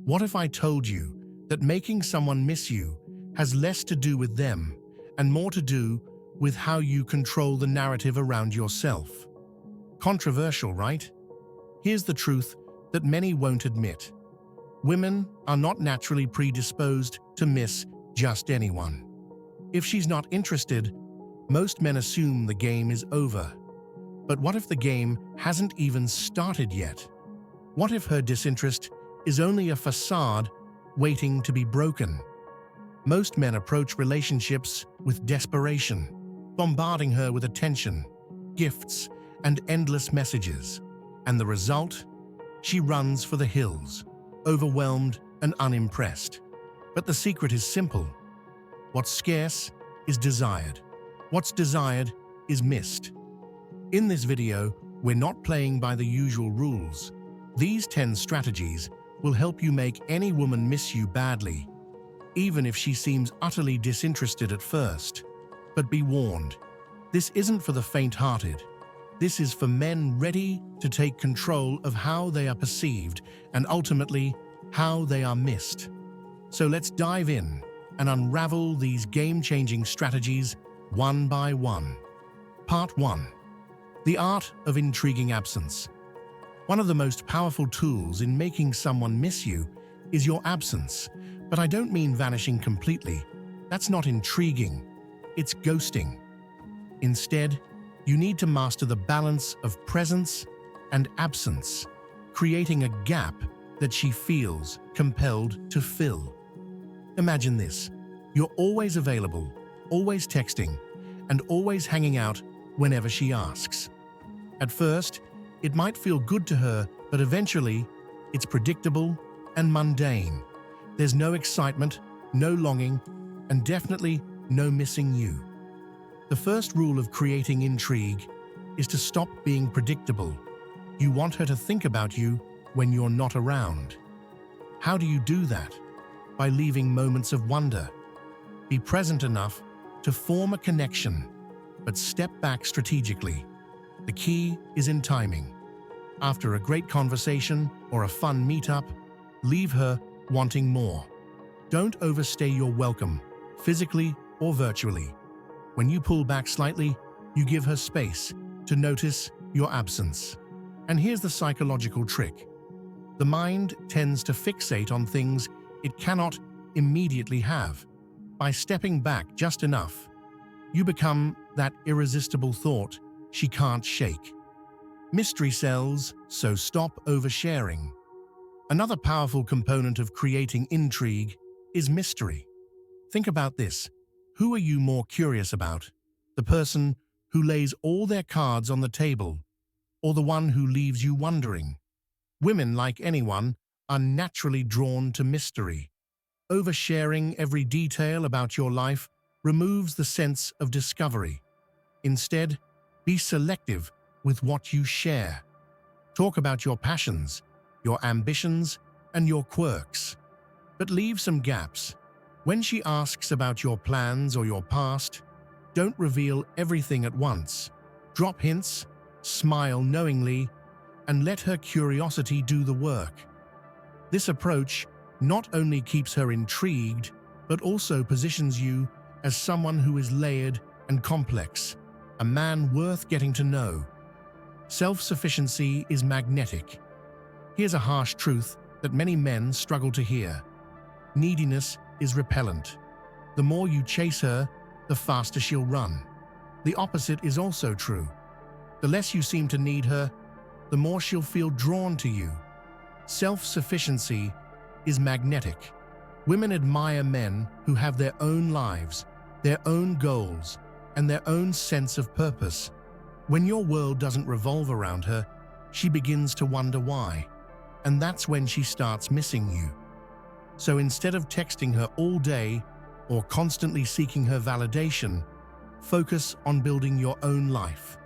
What if I told you that making someone miss you has less to do with them and more to do with how you control the narrative around yourself? Controversial, right? Here's the truth that many won't admit. Women are not naturally predisposed to miss just anyone. If she's not interested, most men assume the game is over. But what if the game hasn't even started yet? What if her disinterest is only a façade waiting to be broken? Most men approach relationships with desperation, bombarding her with attention, gifts, and endless messages. And the result? She runs for the hills, overwhelmed and unimpressed. But the secret is simple. What's scarce is desired. What's desired is missed. In this video, we're not playing by the usual rules. These 10 strategies will help you make any woman miss you badly, even if she seems utterly disinterested at first. But be warned, this isn't for the faint-hearted. This is for men ready to take control of how they are perceived and ultimately how they are missed. So let's dive in and unravel these game-changing strategies one by one. Part 1. The art of intriguing absence. One of the most powerful tools in making someone miss you is your absence. But I don't mean vanishing completely. That's not intriguing. It's ghosting. Instead, you need to master the balance of presence and absence, creating a gap that she feels compelled to fill. Imagine this. You're always available, always texting, and always hanging out whenever she asks. At first, it might feel good to her, but eventually, it's predictable and mundane. There's no excitement, no longing, and definitely no missing you. The first rule of creating intrigue is to stop being predictable. You want her to think about you when you're not around. How do you do that? By leaving moments of wonder. Be present enough to form a connection, but step back strategically. The key is in timing. After a great conversation or a fun meetup, leave her wanting more. Don't overstay your welcome, physically or virtually. When you pull back slightly, you give her space to notice your absence. And here's the psychological trick. The mind tends to fixate on things it cannot immediately have. By stepping back just enough, you become that irresistible thought she can't shake. Mystery sells, so stop oversharing. Another powerful component of creating intrigue is mystery. Think about this. Who are you more curious about? The person who lays all their cards on the table, or the one who leaves you wondering? Women, like anyone, are naturally drawn to mystery. Oversharing every detail about your life removes the sense of discovery. Instead, be selective with what you share. Talk about your passions, your ambitions, and your quirks. But leave some gaps. When she asks about your plans or your past, don't reveal everything at once. Drop hints, smile knowingly, and let her curiosity do the work. This approach not only keeps her intrigued, but also positions you as someone who is layered and complex, a man worth getting to know. Self-sufficiency is magnetic. Here's a harsh truth that many men struggle to hear. Neediness is repellent. The more you chase her, the faster she'll run. The opposite is also true. The less you seem to need her, the more she'll feel drawn to you. Self-sufficiency is magnetic. Women admire men who have their own lives, their own goals, and their own sense of purpose. When your world doesn't revolve around her, she begins to wonder why. And that's when she starts missing you. So instead of texting her all day or constantly seeking her validation, focus on building your own life.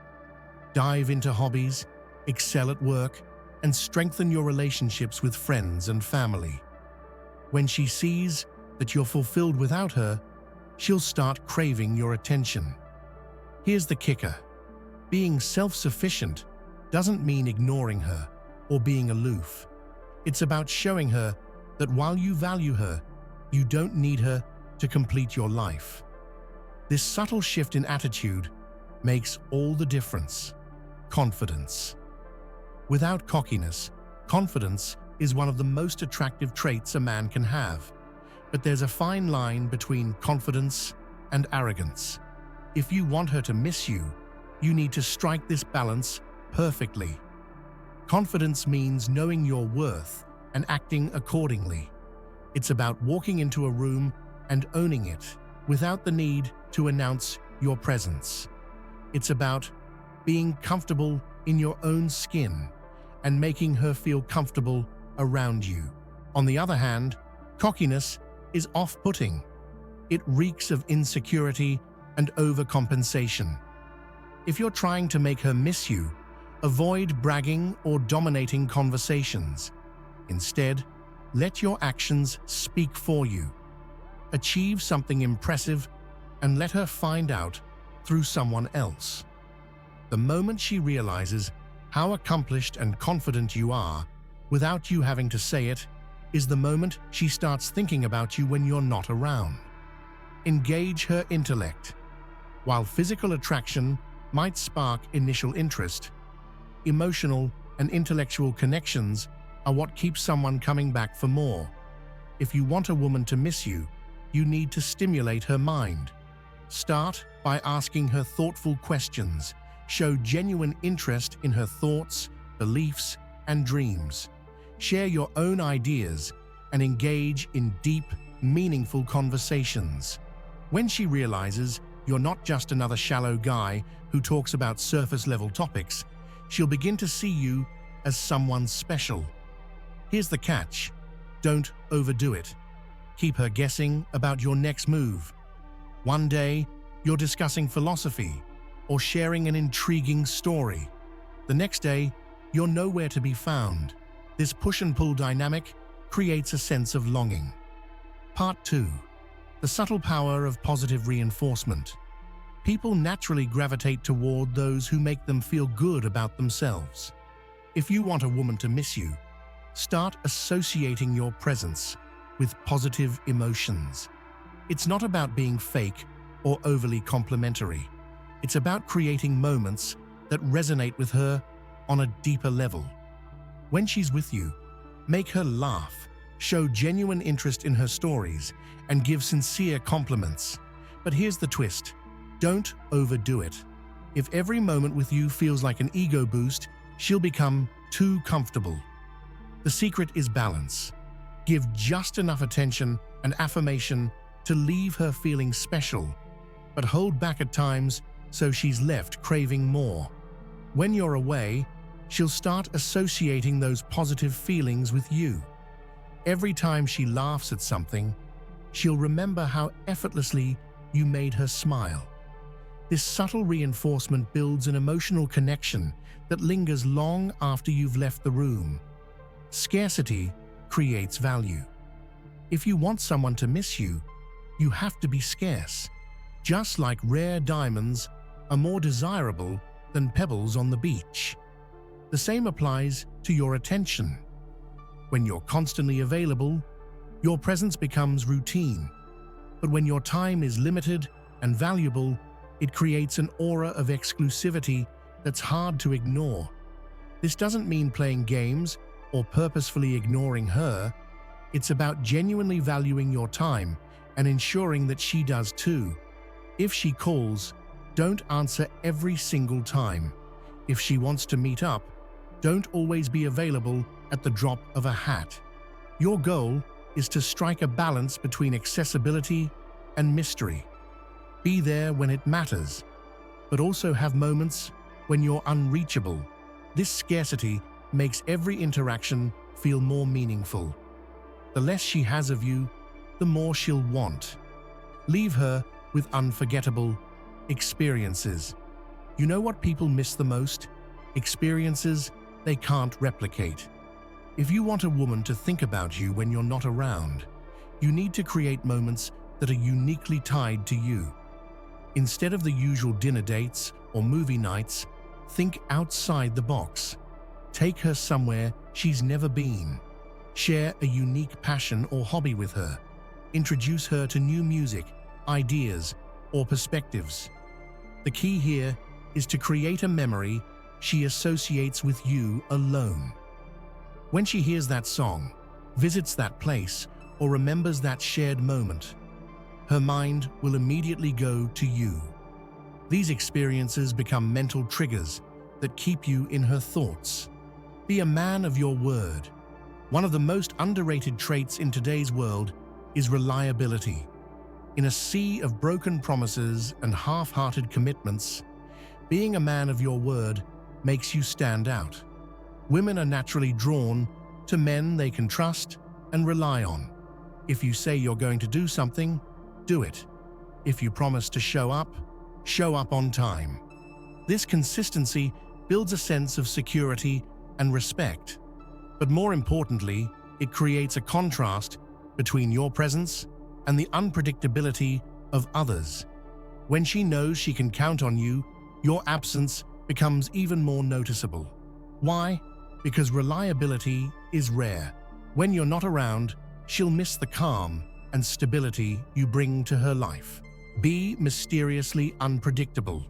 Dive into hobbies, excel at work, and strengthen your relationships with friends and family. When she sees that you're fulfilled without her, she'll start craving your attention. Here's the kicker. Being self-sufficient doesn't mean ignoring her or being aloof. It's about showing her that while you value her, you don't need her to complete your life. This subtle shift in attitude makes all the difference. Confidence. Without cockiness, confidence is one of the most attractive traits a man can have. But there's a fine line between confidence and arrogance. If you want her to miss you, you need to strike this balance perfectly. Confidence means knowing your worth and acting accordingly. It's about walking into a room and owning it without the need to announce your presence. It's about being comfortable in your own skin and making her feel comfortable around you. On the other hand, cockiness is off-putting. It reeks of insecurity and overcompensation. If you're trying to make her miss you, avoid bragging or dominating conversations. Instead, let your actions speak for you. Achieve something impressive and let her find out through someone else. The moment she realizes how accomplished and confident you are, without you having to say it, is the moment she starts thinking about you when you're not around. Engage her intellect. While physical attraction might spark initial interest, emotional and intellectual connections are what keeps someone coming back for more. If you want a woman to miss you, you need to stimulate her mind. Start by asking her thoughtful questions. Show genuine interest in her thoughts, beliefs, and dreams. Share your own ideas and engage in deep, meaningful conversations. When she realizes you're not just another shallow guy who talks about surface-level topics, she'll begin to see you as someone special. Here's the catch: don't overdo it. Keep her guessing about your next move. One day, you're discussing philosophy or sharing an intriguing story. The next day, you're nowhere to be found. This push and pull dynamic creates a sense of longing. Part 2. The subtle power of positive reinforcement. People naturally gravitate toward those who make them feel good about themselves. If you want a woman to miss you, start associating your presence with positive emotions. It's not about being fake or overly complimentary. It's about creating moments that resonate with her on a deeper level. When she's with you, make her laugh, show genuine interest in her stories, and give sincere compliments. But here's the twist: don't overdo it. If every moment with you feels like an ego boost, she'll become too comfortable. The secret is balance. Give just enough attention and affirmation to leave her feeling special, but hold back at times so she's left craving more. When you're away, she'll start associating those positive feelings with you. Every time she laughs at something, she'll remember how effortlessly you made her smile. This subtle reinforcement builds an emotional connection that lingers long after you've left the room. Scarcity creates value. If you want someone to miss you, you have to be scarce. Just like rare diamonds are more desirable than pebbles on the beach. The same applies to your attention. When you're constantly available, your presence becomes routine. But when your time is limited and valuable, it creates an aura of exclusivity that's hard to ignore. This doesn't mean playing games or purposefully ignoring her. It's about genuinely valuing your time and ensuring that she does too. If she calls, don't answer every single time. If she wants to meet up, don't always be available at the drop of a hat. Your goal is to strike a balance between accessibility and mystery. Be there when it matters, but also have moments when you're unreachable. This scarcity makes every interaction feel more meaningful. The less she has of you, the more she'll want. Leave her with unforgettable experiences. You know what people miss the most? Experiences they can't replicate. If you want a woman to think about you when you're not around, you need to create moments that are uniquely tied to you. Instead of the usual dinner dates or movie nights, think outside the box. Take her somewhere she's never been. Share a unique passion or hobby with her. Introduce her to new music, ideas, or perspectives. The key here is to create a memory she associates with you alone. When she hears that song, visits that place, or remembers that shared moment, her mind will immediately go to you. These experiences become mental triggers that keep you in her thoughts. Be a man of your word. One of the most underrated traits in today's world is reliability. In a sea of broken promises and half-hearted commitments, being a man of your word makes you stand out. Women are naturally drawn to men they can trust and rely on. If you say you're going to do something, do it. If you promise to show up on time. This consistency builds a sense of security and respect. But more importantly, it creates a contrast between your presence and the unpredictability of others. When she knows she can count on you, your absence becomes even more noticeable. Why? Because reliability is rare. When you're not around, she'll miss the calm and stability you bring to her life. Be mysteriously unpredictable.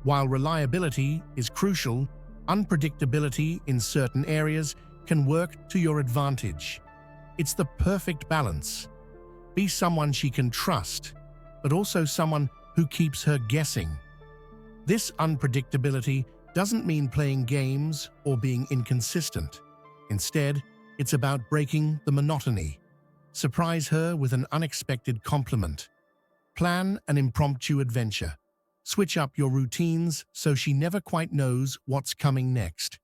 While reliability is crucial, unpredictability in certain areas can work to your advantage. It's the perfect balance. Be someone she can trust, but also someone who keeps her guessing. This unpredictability doesn't mean playing games or being inconsistent. Instead, it's about breaking the monotony. Surprise her with an unexpected compliment. Plan an impromptu adventure. Switch up your routines so she never quite knows what's coming next.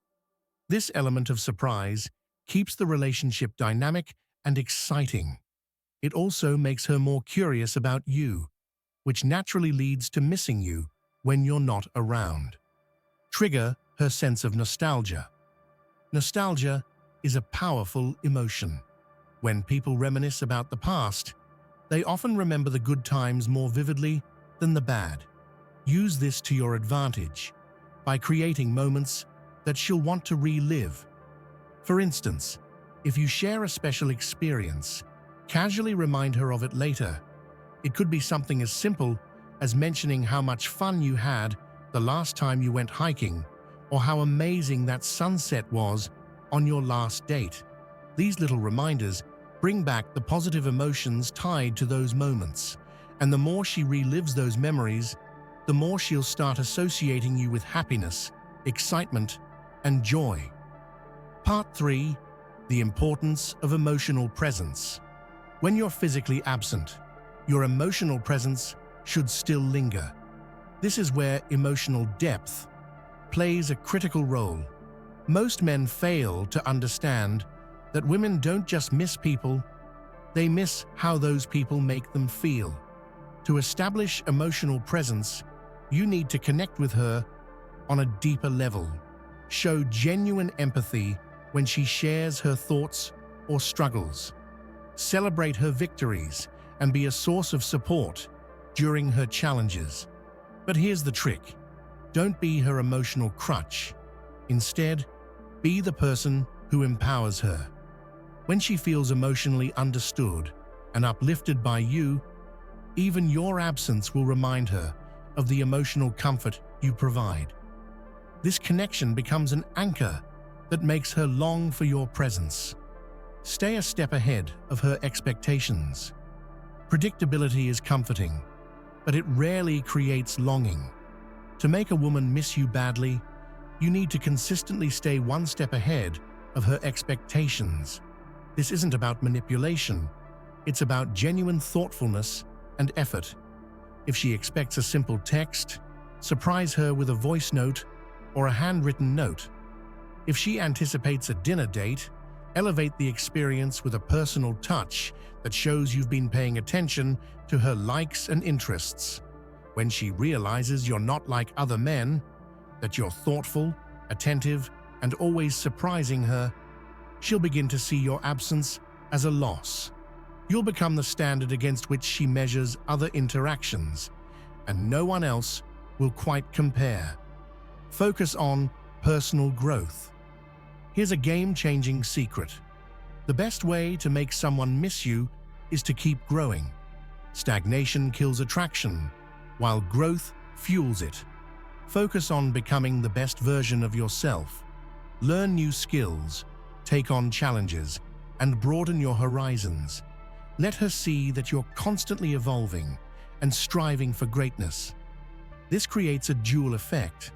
This element of surprise keeps the relationship dynamic and exciting. It also makes her more curious about you, which naturally leads to missing you when you're not around. Trigger her sense of nostalgia. Nostalgia is a powerful emotion. When people reminisce about the past, they often remember the good times more vividly than the bad. Use this to your advantage by creating moments that she'll want to relive. For instance, if you share a special experience, casually remind her of it later. It could be something as simple as mentioning how much fun you had the last time you went hiking, or how amazing that sunset was on your last date. These little reminders bring back the positive emotions tied to those moments, and the more she relives those memories, the more she'll start associating you with happiness, excitement, and joy. Part 3. The importance of emotional presence. When you're physically absent, your emotional presence should still linger. This is where emotional depth plays a critical role. Most men fail to understand that women don't just miss people, they miss how those people make them feel. To establish emotional presence, you need to connect with her on a deeper level. Show genuine empathy when she shares her thoughts or struggles. Celebrate her victories and be a source of support during her challenges. But here's the trick. Don't be her emotional crutch. Instead, be the person who empowers her. When she feels emotionally understood and uplifted by you, even your absence will remind her of the emotional comfort you provide. This connection becomes an anchor that makes her long for your presence. Stay a step ahead of her expectations. Predictability is comforting, but it rarely creates longing. To make a woman miss you badly, you need to consistently stay one step ahead of her expectations. This isn't about manipulation, it's about genuine thoughtfulness and effort. If she expects a simple text, surprise her with a voice note or a handwritten note. If she anticipates a dinner date, elevate the experience with a personal touch that shows you've been paying attention to her likes and interests. When she realizes you're not like other men, that you're thoughtful, attentive, and always surprising her, she'll begin to see your absence as a loss. You'll become the standard against which she measures other interactions, and no one else will quite compare. Focus on personal growth. Here's a game-changing secret. The best way to make someone miss you is to keep growing. Stagnation kills attraction, while growth fuels it. Focus on becoming the best version of yourself. Learn new skills, take on challenges, and broaden your horizons. Let her see that you're constantly evolving and striving for greatness. This creates a dual effect.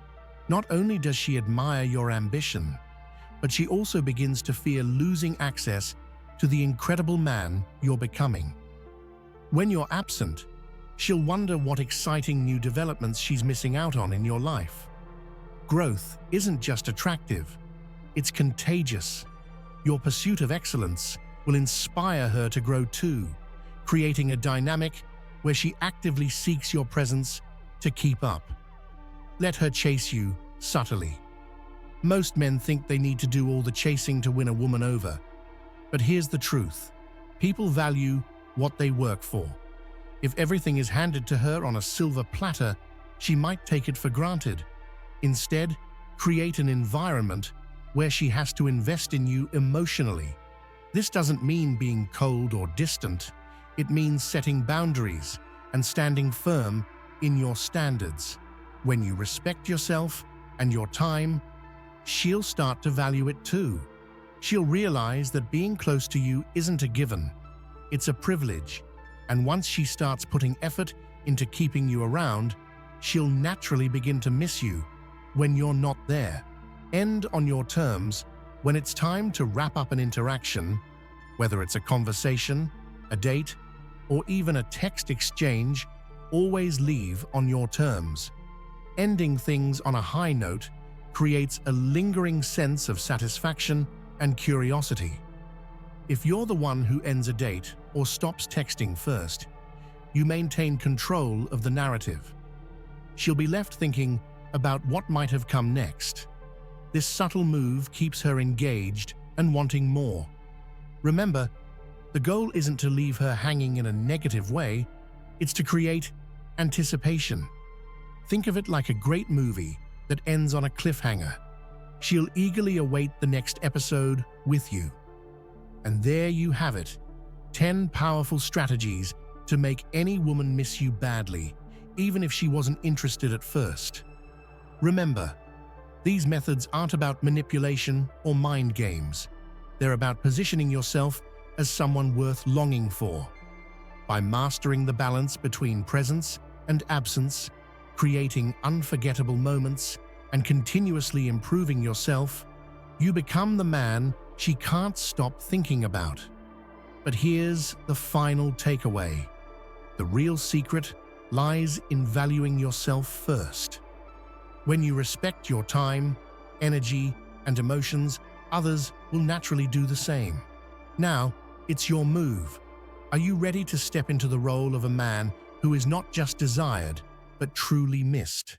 Not only does she admire your ambition, but she also begins to fear losing access to the incredible man you're becoming. When you're absent, she'll wonder what exciting new developments she's missing out on in your life. Growth isn't just attractive, it's contagious. Your pursuit of excellence will inspire her to grow too, creating a dynamic where she actively seeks your presence to keep up. Let her chase you subtly. Most men think they need to do all the chasing to win a woman over. But here's the truth. People value what they work for. If everything is handed to her on a silver platter, she might take it for granted. Instead, create an environment where she has to invest in you emotionally. This doesn't mean being cold or distant. It means setting boundaries and standing firm in your standards. When you respect yourself and your time, she'll start to value it too. She'll realize that being close to you isn't a given, it's a privilege. And once she starts putting effort into keeping you around, she'll naturally begin to miss you when you're not there. End on your terms. When it's time to wrap up an interaction, whether it's a conversation, a date, or even a text exchange, always leave on your terms. Ending things on a high note creates a lingering sense of satisfaction and curiosity. If you're the one who ends a date or stops texting first, you maintain control of the narrative. She'll be left thinking about what might have come next. This subtle move keeps her engaged and wanting more. Remember, the goal isn't to leave her hanging in a negative way, it's to create anticipation. Think of it like a great movie that ends on a cliffhanger. She'll eagerly await the next episode with you. And there you have it, 10 powerful strategies to make any woman miss you badly, even if she wasn't interested at first. Remember, these methods aren't about manipulation or mind games. They're about positioning yourself as someone worth longing for. By mastering the balance between presence and absence, creating unforgettable moments, and continuously improving yourself, you become the man she can't stop thinking about. But here's the final takeaway. The real secret lies in valuing yourself first. When you respect your time, energy, and emotions, others will naturally do the same. Now, it's your move. Are you ready to step into the role of a man who is not just desired, but truly missed?